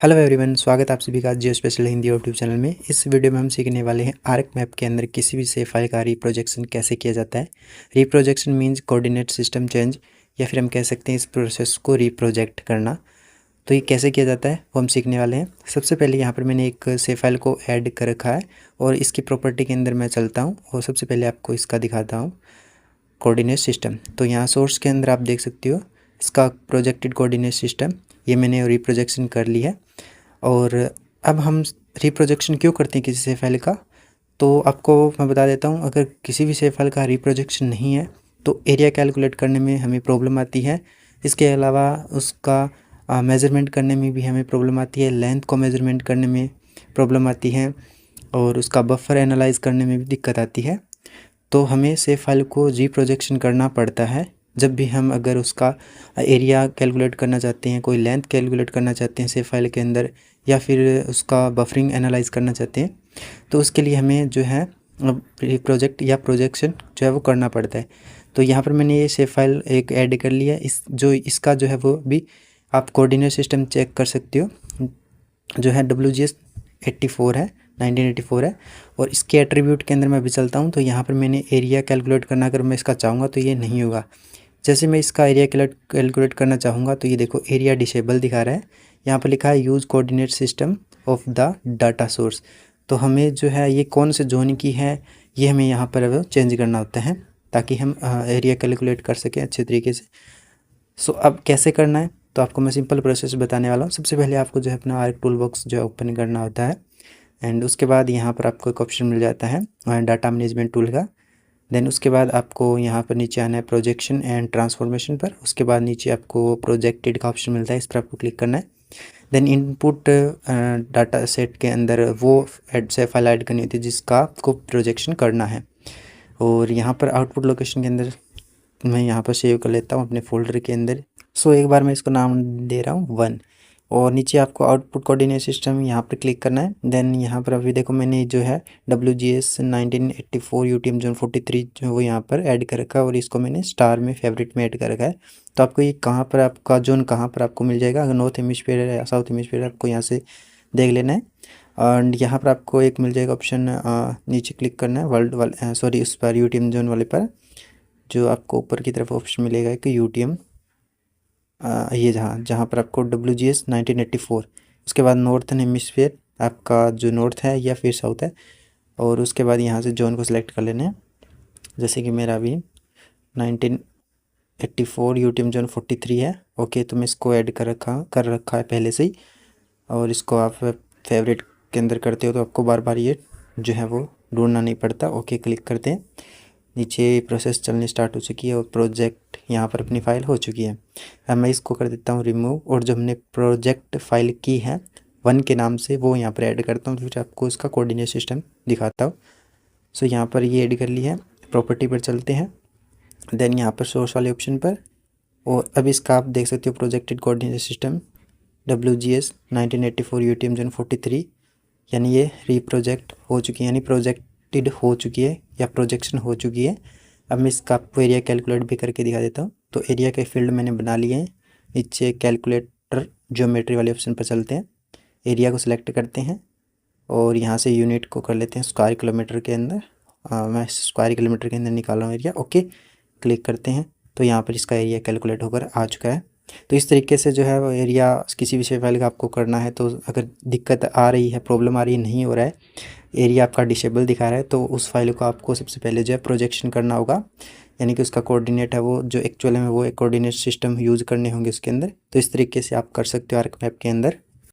Hello everyone, स्वागत है आप सभी का जियो स्पेशल हिंदी यूट्यूब चैनल में। इस वीडियो में हम सीखने वाले हैं आर्क मैप के अंदर किसी भी सेव फाइल का रिप्रोजेक्शन कैसे किया जाता है। रिप्रोजेक्शन मींस कोऑर्डिनेट सिस्टम चेंज, या फिर हम कह सकते हैं इस प्रोसेस को रिप्रोजेक्ट करना। तो ये कैसे किया जाता है वो हम सीखने वाले हैं। सबसे पहले यहाँ पर मैंने एक सेव फाइल को ऐड कर रखा है और इसकी प्रॉपर्टी के अंदर मैं चलता हूँ और सबसे पहले आपको इसका दिखाता हूँ, कोऑर्डिनेट सिस्टम। तो यहाँ सोर्स के अंदर आप देख सकते हो इसका प्रोजेक्टेड कोऑर्डिनेट सिस्टम, ये मैंने रिप्रोजेक्शन कर लिया है। और अब हम रिप्रोजेक्शन क्यों करते हैं किसी सेव फाइल का, तो आपको मैं बता देता हूँ। अगर किसी भी सेव फाइल का रिप्रोजेक्शन नहीं है तो एरिया कैलकुलेट करने में हमें प्रॉब्लम आती है। इसके अलावा उसका मेज़रमेंट करने में भी हमें प्रॉब्लम आती है, लेंथ को मेज़रमेंट करने में प्रॉब्लम आती है और उसका बफर एनालाइज करने में भी दिक्कत आती है। तो हमें सेव फाइल को रिप्रोजेक्शन करना पड़ता है जब भी हम अगर उसका एरिया कैलकुलेट करना चाहते हैं, कोई लेंथ कैलकुलेट करना चाहते हैं सेव फाइल के अंदर, या फिर उसका बफरिंग एनालाइज करना चाहते हैं, तो उसके लिए हमें जो है रिप्रोजेक्ट या प्रोजेक्शन जो है वो करना पड़ता है। तो यहाँ पर मैंने ये सेव फाइल एक ऐड कर लिया है। इसका जो है वो भी आप कोऑर्डिनेट सिस्टम चेक कर सकते हो, जो है WGS84 है, 1984 है। और इसके एट्रीब्यूट के अंदर मैं भी चलता हूँ तो यहाँ पर मैंने एरिया कैलकुलेट करना अगर मैं इसका चाहूँगा तो ये नहीं होगा। जैसे मैं इसका एरिया कैलकुलेट करना चाहूँगा तो ये देखो एरिया डिसेबल दिखा रहा है। यहाँ पर लिखा है use coordinate system of the data source. तो हमें जो है ये कौन से जोन की है ये हमें यहाँ पर अब चेंज करना होता है ताकि हम एरिया कैलकुलेट कर सकें अच्छे तरीके से। सो अब कैसे करना है तो आपको मैं सिंपल प्रोसेस बताने वाला हूँ। सबसे पहले आपको जो है अपना आर्क टूल बॉक्स जो है ओपन करना होता है एंड उसके बाद यहाँ पर आपको एक ऑप्शन मिल जाता है डाटा मैनेजमेंट टूल का। देन उसके बाद आपको यहाँ पर नीचे आना है प्रोजेक्शन एंड ट्रांसफॉर्मेशन पर। उसके बाद नीचे आपको प्रोजेक्टेड का ऑप्शन मिलता है, इस पर आपको क्लिक करना है। देन इनपुट डाटा सेट के अंदर वो से फाइल ऐड करनी होती है जिसका आपको प्रोजेक्शन करना है। और यहाँ पर आउटपुट लोकेशन के अंदर मैं यहाँ पर सेव कर लेता हूँ अपने फोल्डर के अंदर। सो एक बार मैं इसको नाम दे रहा हूँ 1। और नीचे आपको आउटपुट कोऑर्डिनेट सिस्टम यहाँ पर क्लिक करना है। देन यहाँ पर अभी देखो मैंने जो है WGS 1984 UTM जोन 43 जो है वो यहाँ पर ऐड कर रखा है और इसको मैंने स्टार में फेवरेट में ऐड कर रखा है। तो आपको ये कहाँ पर आपका जोन कहाँ पर आपको मिल जाएगा, अगर नॉर्थ हेमिस्फीयर है या साउथ हेमिस्फीयर आपको यहाँ से देख लेना है। एंड यहाँ पर आपको एक मिल जाएगा ऑप्शन, नीचे क्लिक करना है वर्ल्ड वाले सॉरी उस पर UTM जोन वाले पर, जो आपको ऊपर की तरफ ऑप्शन मिलेगा कि UTM ये जहाँ जहाँ पर आपको WGS 1984, उसके बाद नॉर्थन हेमिस्फीयर आपका जो नॉर्थ है या फिर साउथ है। और उसके बाद यहाँ से जोन को सिलेक्ट कर लेना है। जैसे कि मेरा अभी 1984 UTM जोन 43 है। ओके, तो मैं इसको ऐड कर रखा है पहले से ही। और इसको आप फेवरेट के अंदर करते हो तो आपको बार बार ये जो है वो ढूंढना नहीं पड़ता। ओके क्लिक करते हैं, नीचे प्रोसेस चलनी स्टार्ट हो चुकी है और प्रोजेक्ट यहाँ पर अपनी फ़ाइल हो चुकी है। अब मैं इसको कर देता हूँ रिमूव और जो हमने प्रोजेक्ट फाइल की है 1 के नाम से वो यहाँ पर ऐड करता हूँ, तो फिर आपको इसका कोऑर्डिनेट सिस्टम दिखाता हूँ। सो यहाँ पर ये ऐड कर ली है। प्रॉपर्टी पर चलते हैं, देन यहाँ पर सोर्स वाले ऑप्शन पर। और अब इसका आप देख सकते हो projected coordinate system WGS 1984 UTM zone 43, यानी ये रिप्रोजेक्ट हो चुकी है, यानी प्रोजेक्टेड हो चुकी है या प्रोजेक्शन हो चुकी है। अब मैं इसका आपको एरिया कैलकुलेट भी करके दिखा देता हूँ। तो एरिया के फील्ड मैंने बना लिए हैं। नीचे कैलकुलेटर ज्योमेट्री वाले ऑप्शन पर चलते हैं, एरिया को सिलेक्ट करते हैं और यहाँ से यूनिट को कर लेते हैं स्क्वायर किलोमीटर के अंदर। मैं स्क्वायर किलोमीटर के अंदर निकाल रहा हूँ एरिया। ओके क्लिक करते हैं तो यहाँ पर इसका एरिया कैलकुलेट होकर आ चुका है। तो इस तरीके से जो है वो एरिया किसी भी शेप फाइल का आपको करना है। तो अगर दिक्कत आ रही है, प्रॉब्लम आ रही है, नहीं हो रहा है, एरिया आपका डिसेबल दिखा रहा है, तो उस फाइल को आपको सबसे पहले जो है प्रोजेक्शन करना होगा, यानी कि उसका कोऑर्डिनेट है वो जो एक्चुअल में वो एक कोऑर्डिनेट सिस्टम यूज़ करने होंगे उसके अंदर। तो इस तरीके से आप कर सकते हो आर्क मैप के अंदर।